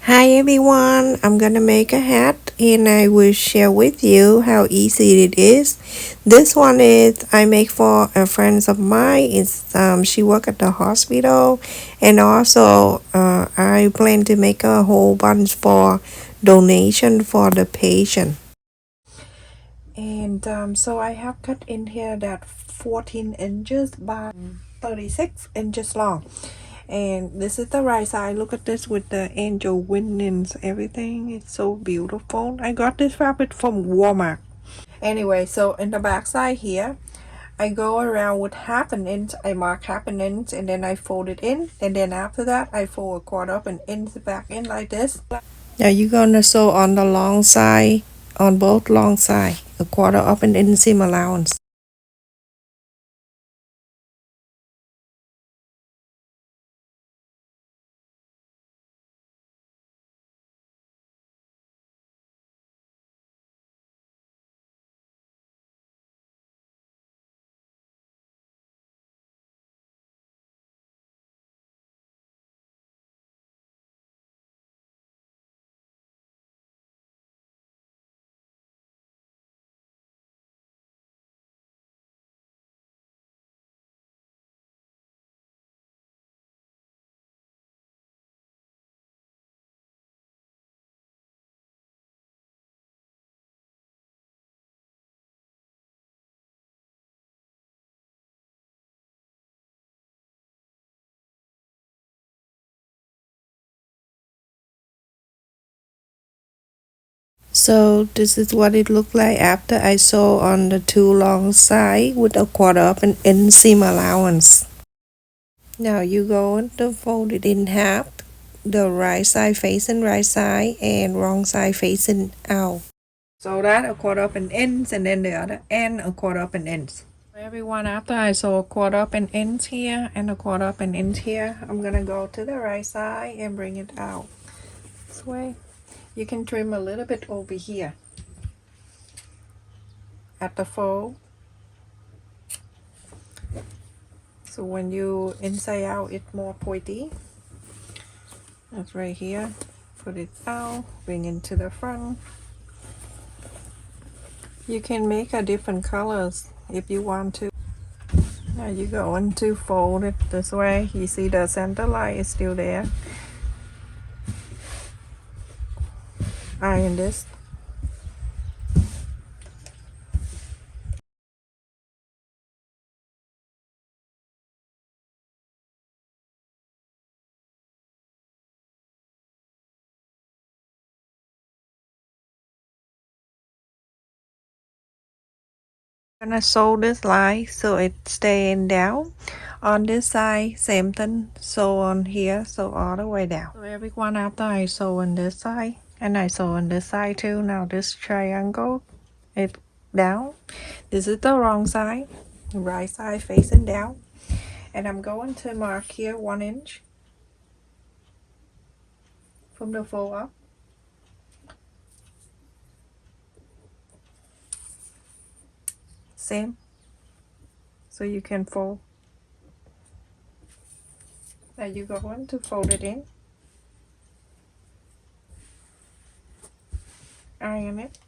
Hi everyone, I'm gonna make a hat and I will share with you how easy it is. This one is I make for a friend of mine. She work at the hospital, and also I plan to make a whole bunch for donation for the patient. And so I have cut in here that 14 inches by 36 inches long. And this is the right side. Look at this with the angel wings, everything. It's so beautiful. I got this fabric from Walmart. Anyway, so in the back side here, I go around with half an inch. I mark half an inch and then I fold it in. And then after that, I fold a quarter of an inch back in like this. Now you're gonna sew on the long side, on both long side, a quarter of an inch seam allowance. So this is what it looked like after I sew on the two long side with a quarter of an inch seam allowance. Now you go to fold it in half, the right side facing right side and wrong side facing out. So that a quarter of an inch and then the other end a quarter of an inch. Everyone, after I sew a quarter of an inch here and a quarter of an inch here, I'm gonna go to the right side and bring it out this way. You can trim a little bit over here at the fold. So when you inside out, it's more pointy. That's right here. Put it out, bring it to the front. You can make a different colors if you want to. Now you go into fold it this way. You see the center line is still there. Iron this. I'm gonna sew this line so it staying down. On this side, same thing. Sew on here, sew all the way down. So everyone, after I sew on this side, and I sew on this side too. Now this triangle, it down. This is the wrong side, right side facing down. And I'm going to mark here 1 inch from the fold up. Same, so you can fold. Now you go on to fold it in, iron it.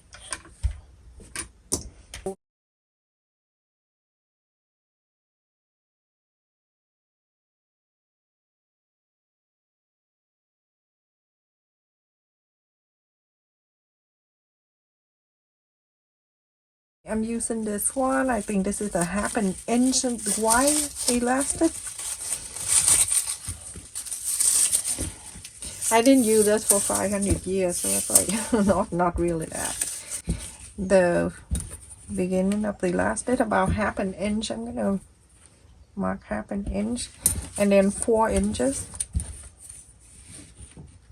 I'm using this one. I think this is a half an inch wide elastic. I didn't use this for 500 years, so it's like not really that. The beginning of the elastic about half an inch. I'm gonna mark half an inch, and then 4 inches.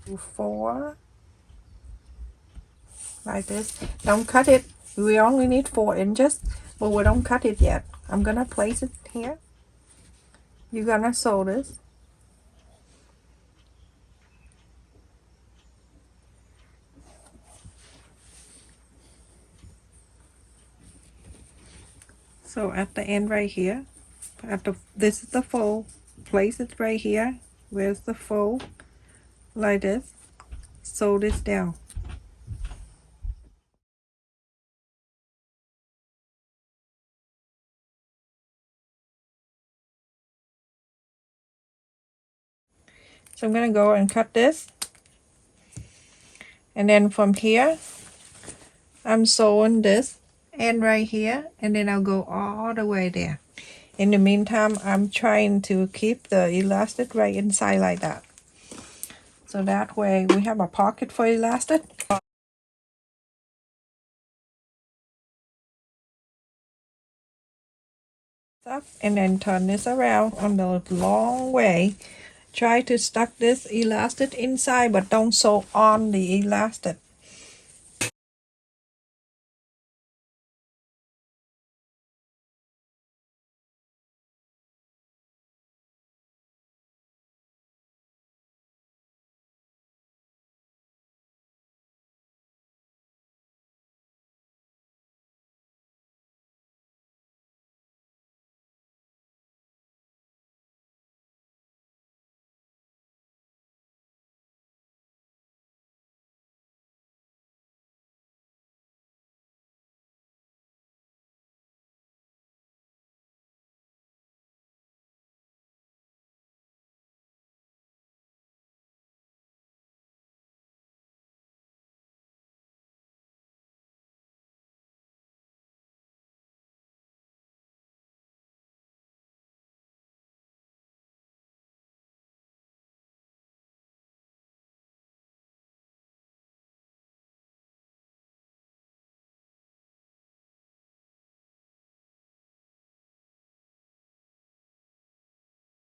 4 like this. Don't cut it. We only need 4 inches, but we don't cut it yet. I'm gonna place it here. You're gonna sew this. So at the end right here, this is the fold. Place it right here. Where's the fold? Like this. sew this down. So I'm gonna go and cut this, and then from here I'm sewing this end right here, and then I'll go all the way there. In the meantime, I'm trying to keep the elastic right inside like that, so that way we have a pocket for elastic. Up and then turn this around on the long way. Try to stuck this elastic inside, but don't sew on the elastic.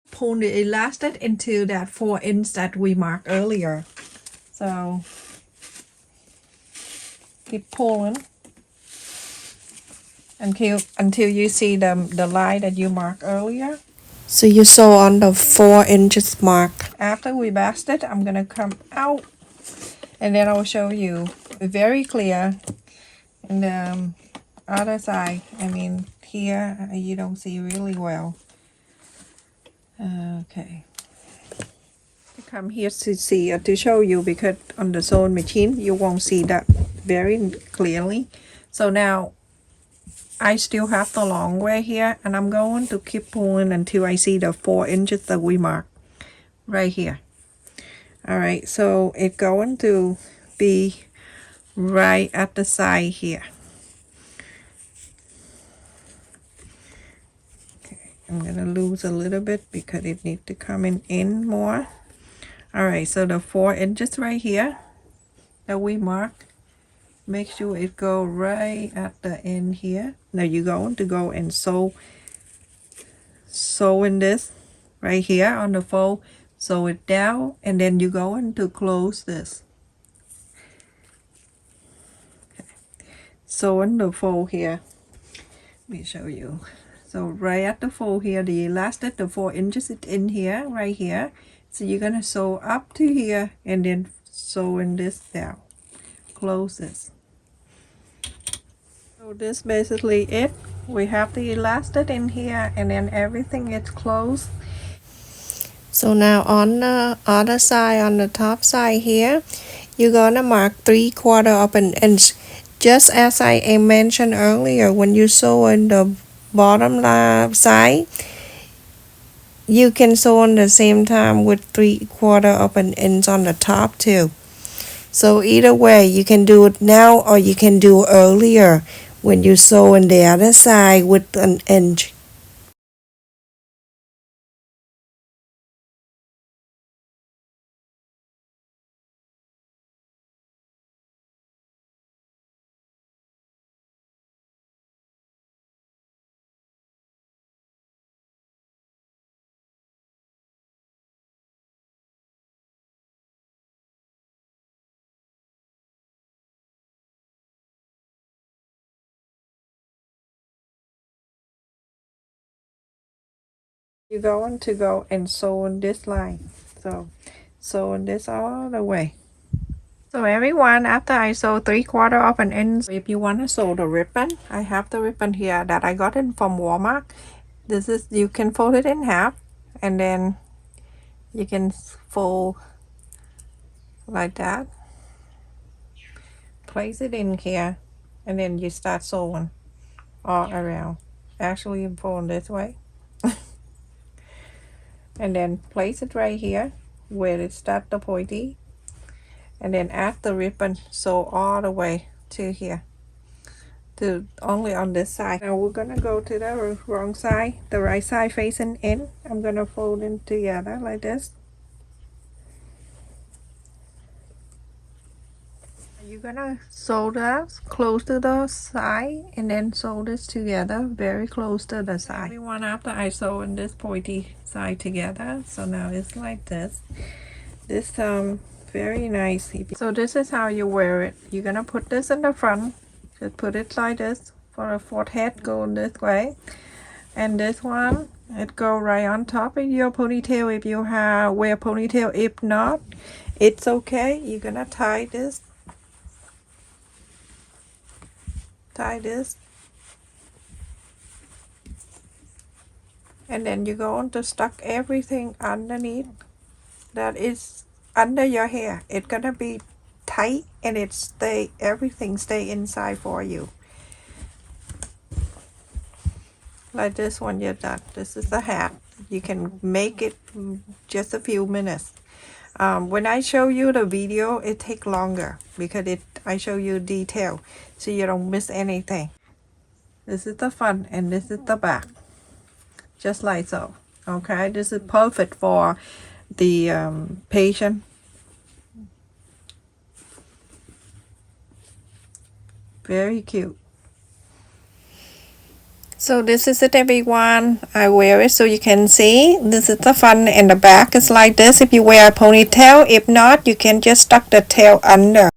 Pull the elastic into that 4" that we marked earlier. So keep pulling until you see the line that you marked earlier. So you sew on the 4" mark. After we bast it, I'm gonna come out, and then I'll show you very clear in the other side. I mean, here you don't see really well. Okay. Come here to see to show you, because on the sewing machine you won't see that very clearly. So now I still have the long way here, and I'm going to keep pulling until I see the 4" that we marked right here. All right, so it's going to be right at the side here. Okay, I'm gonna lose a little bit because it needs to come in more. All right, so the 4" right here that we marked, make sure it go right at the end here. Now you're going to go and sew in this right here on the fold, sew it down, and then you're going to close this. Okay. Sew in the fold here. Let me show you. So right at the fold here, the elastic, the 4" is in here, right here. So you're gonna sew up to here and then sew in this down. Close this. So this basically it. We have the elastic in here, and then everything is closed. So now on the other side, on the top side here, you're gonna mark 3/4 of an inch. Just as I mentioned earlier, when you sew in the bottom side, you can sew on the same time with 3/4 of an inch on the top too. So either way, you can do it now or you can do it earlier when you sew on the other side with an inch. You're going to go and sew on this line. So sew on this all the way. So everyone, after I sew 3/4 of an inch, if you want to sew the ribbon, I have the ribbon here that I got it from Walmart. This is, you can fold it in half, and then you can fold like that. place it in here, and then you start sewing all around. Actually, I'm fold this way. And then place it right here where it starts the pointy, and then add the ribbon, sew all the way to here, to only on this side. Now we're gonna go to the wrong side, the right side facing in. I'm gonna fold it together like this. You're gonna sew this close to the side, and then sew this together very close to the side. Everyone, after I sew in this pointy side together, so now it's like this. This very nice. So this is how you wear it. You're gonna put this in the front. Just put it like this for a forehead, go this way, and this one it go right on top of your ponytail if you have wear ponytail. If not, it's okay. You're gonna tie this, and then you're going to stuck everything underneath that is under your hair. It's gonna be tight, and everything stay inside for you. Like this one, you're done. This is the hat. You can make it just a few minutes. When I show you the video, it take longer because I show you detail, so you don't miss anything. This is the front, and this is the back, just like so. Okay, this is perfect for the patient. Very cute. So this is it, everyone. I wear it so you can see. This is the front, and the back is like this if you wear a ponytail. If not, you can just tuck the tail under.